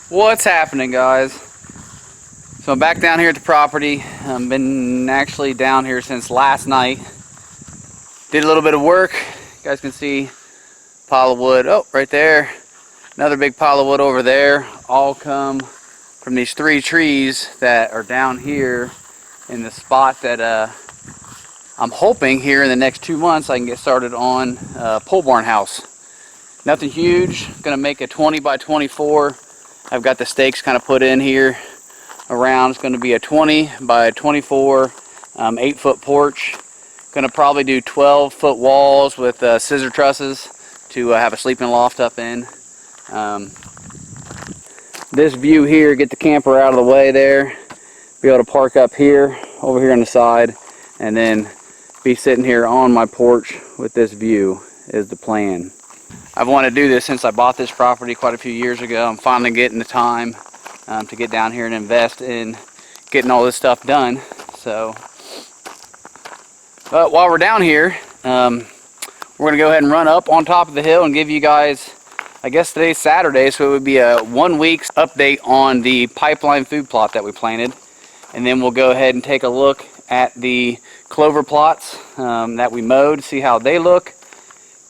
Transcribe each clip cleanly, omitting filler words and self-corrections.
What's happening, guys? So I'm back down here at the property. I've been actually down here since last night. Did a little bit of work. You guys can see pile of wood. Oh, right there. Another big pile of wood over there. All come from these 3 trees that are down here in the spot that I'm hoping here in the next 2 months I can get started on pole barn house. Nothing huge. Gonna make a 20 by 24. I've got the stakes kind of put in here around. It's going to be a 20 by 24 8-foot porch. Going to probably do 12-foot walls with scissor trusses to have a sleeping loft up in. This view here, get the camper out of the way there, be able to park up here, over here on the side, and then be sitting here on my porch with this view is the plan. I've wanted to do this since I bought this property quite a few years ago. I'm finally getting the time to get down here and invest in getting all this stuff done. So, but while we're down here, we're going to go ahead and run up on top of the hill and give you guys, I guess today's Saturday, so it would be a 1 week's update on the pipeline food plot that we planted. And then we'll go ahead and take a look at the clover plots that we mowed, see how they look.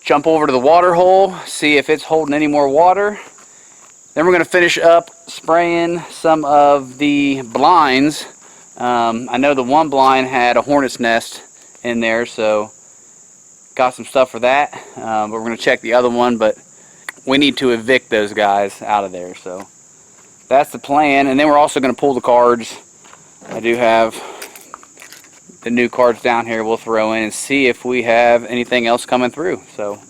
Jump over to the water hole, see if it's holding any more water. Then we're going to finish up spraying some of the blinds. I know the one blind had a hornet's nest in there, so got some stuff for that. But we're going to check the other one, but we need to evict those guys out of there. So that's the plan. And then we're also going to pull the cards. I do have the new cards down here we'll throw in and see if we have anything else coming through. So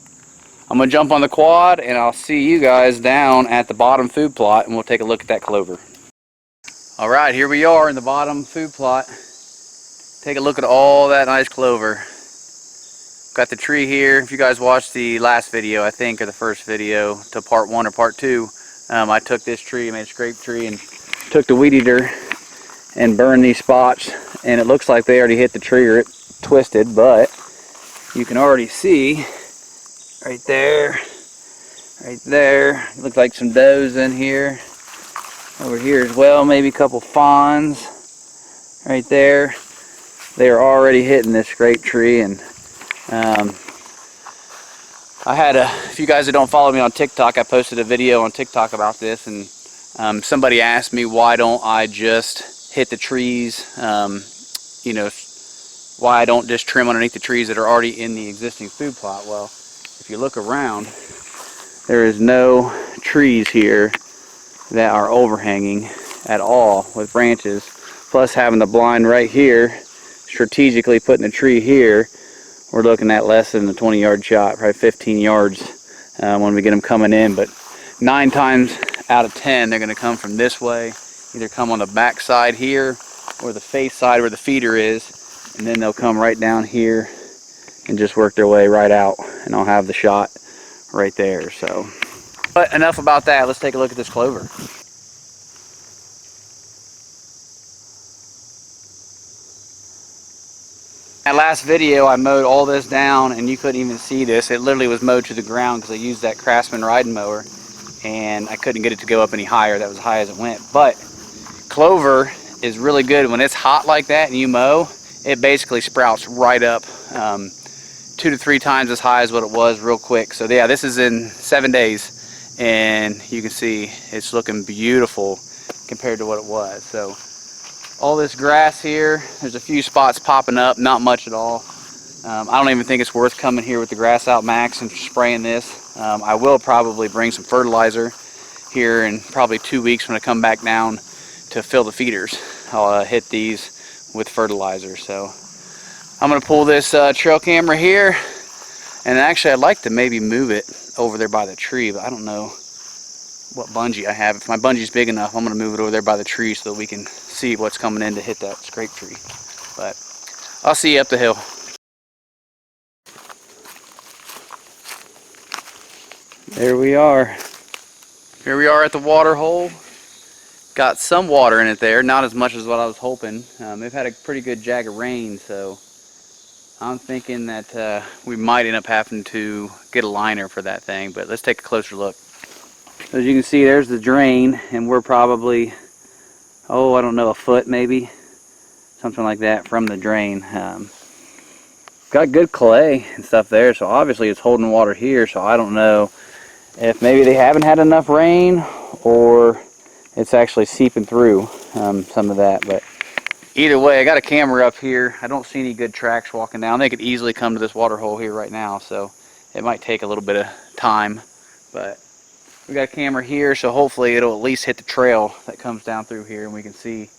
I'm going to jump on the quad and I'll see you guys down at the bottom food plot and we'll take a look at that clover. Alright, here we are in the bottom food plot. Take a look at all that nice clover. Got the tree here. If you guys watched the last video, I think, or the first video to part 1 or part 2, I took this tree, made a scrape tree, and took the weed eater and burned these spots. And it looks like they already hit the tree or it twisted, but you can already see right there, right there. It looks like some does in here. Over here as well, maybe a couple fawns right there. They are already hitting this scrape tree. And I had if you guys that don't follow me on TikTok, I posted a video on TikTok about this, and somebody asked me why don't I just hit the trees, you know, why I don't just trim underneath the trees that are already in the existing food plot. Well, if you look around, there is no trees here that are overhanging at all with branches. Plus having the blind right here, strategically putting the tree here, we're looking at less than a 20-yard shot, probably 15 yards when we get them coming in. But 9 times out of 10, they're going to come from this way, either come on the back side here or the face side where the feeder is, and then they'll come right down here and just work their way right out, and I'll have the shot right there. So, but enough about that. Let's take a look at this clover. That last video I mowed all this down and you couldn't even see this. It literally was mowed to the ground because I used that Craftsman riding mower and I couldn't get it to go up any higher. That was as high as it went. But clover is really good when it's hot like that and you mow. It basically sprouts right up 2 to 3 times as high as what it was real quick. So yeah, this is in 7 days and you can see it's looking beautiful compared to what it was. So all this grass here, there's a few spots popping up, not much at all. I don't even think it's worth coming here with the Grass Out Max and spraying this. I will probably bring some fertilizer here in probably 2 weeks when I come back down to fill the feeders. I'll hit these with fertilizer. So I'm going to pull this trail camera here, and actually I'd like to maybe move it over there by the tree, but I don't know what bungee I have. If my bungee's big enough, I'm going to move it over there by the tree so that we can see what's coming in to hit that scrape tree. But I'll see you up the hill. There we are. Here we are at the water hole. Got some water in it there, not as much as what I was hoping. They've had a pretty good jag of rain, so I'm thinking that we might end up having to get a liner for that thing, but let's take a closer look. As you can see, there's the drain, and we're probably, oh, I don't know, a foot maybe, something like that from the drain. Got good clay and stuff there, so obviously it's holding water here, so I don't know if maybe they haven't had enough rain or it's actually seeping through some of that. But either way, I got a camera up here. I don't see any good tracks walking down. They could easily come to this water hole here right now, so it might take a little bit of time, but we got a camera here, so hopefully it'll at least hit the trail that comes down through here and we can see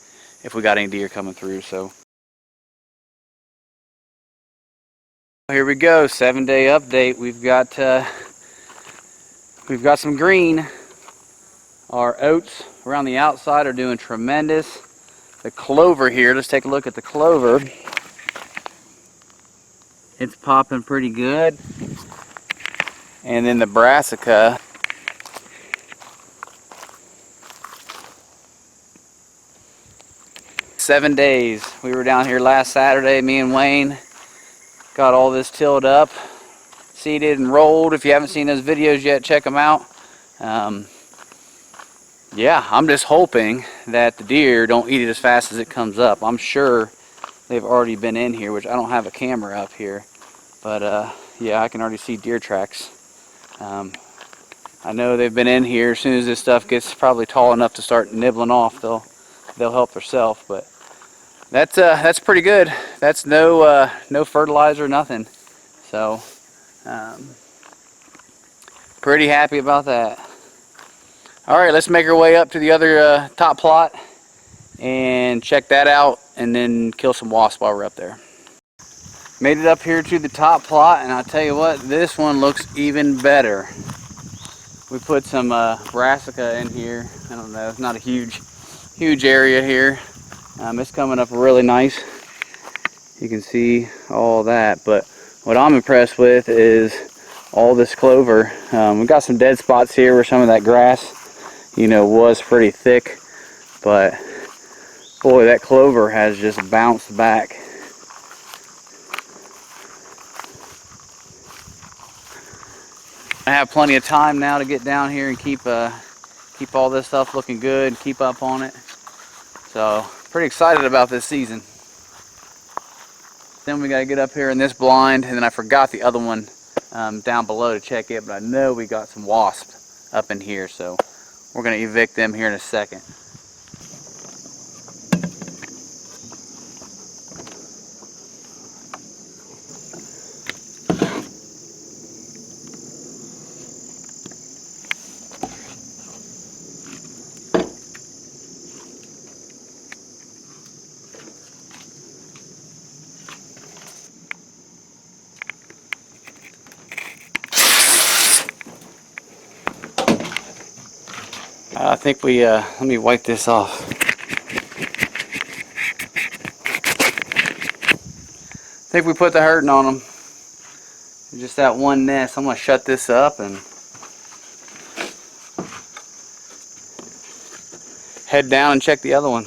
if we got any deer coming through. So here we go, 7-day update. We've got some green. Our oats around the outside are doing tremendous. The clover here, let's take a look at the clover. It's popping pretty good. And then the brassica, seven days. We were down here last Saturday, me and Wayne. Got all this tilled up, seeded and rolled. If you haven't seen those videos yet, check them out. Yeah, I'm just hoping that the deer don't eat it as fast as it comes up. I'm sure they've already been in here, which I don't have a camera up here. But yeah, I can already see deer tracks. I know they've been in here. As soon as this stuff gets probably tall enough to start nibbling off, they'll help themselves. But that's pretty good. That's no fertilizer, nothing. So pretty happy about that. All right, let's make our way up to the other top plot and check that out, and then kill some wasps while we're up there. Made it up here to the top plot, and I'll tell you what, this one looks even better. We put some brassica in here. I don't know, it's not a huge area here. It's coming up really nice. You can see all that, but what I'm impressed with is all this clover. We've got some dead spots here where some of that grass, you know, was pretty thick, but boy, that clover has just bounced back. I have plenty of time now to get down here and keep all this stuff looking good, keep up on it. So pretty excited about this season. Then we got to get up here in this blind, and then I forgot the other one down below to check it, but I know we got some wasps up in here, so we're going to evict them here in a second. I think we, let me wipe this off. I think we put the hurting on them. Just that one nest. I'm going to shut this up and head down and check the other one.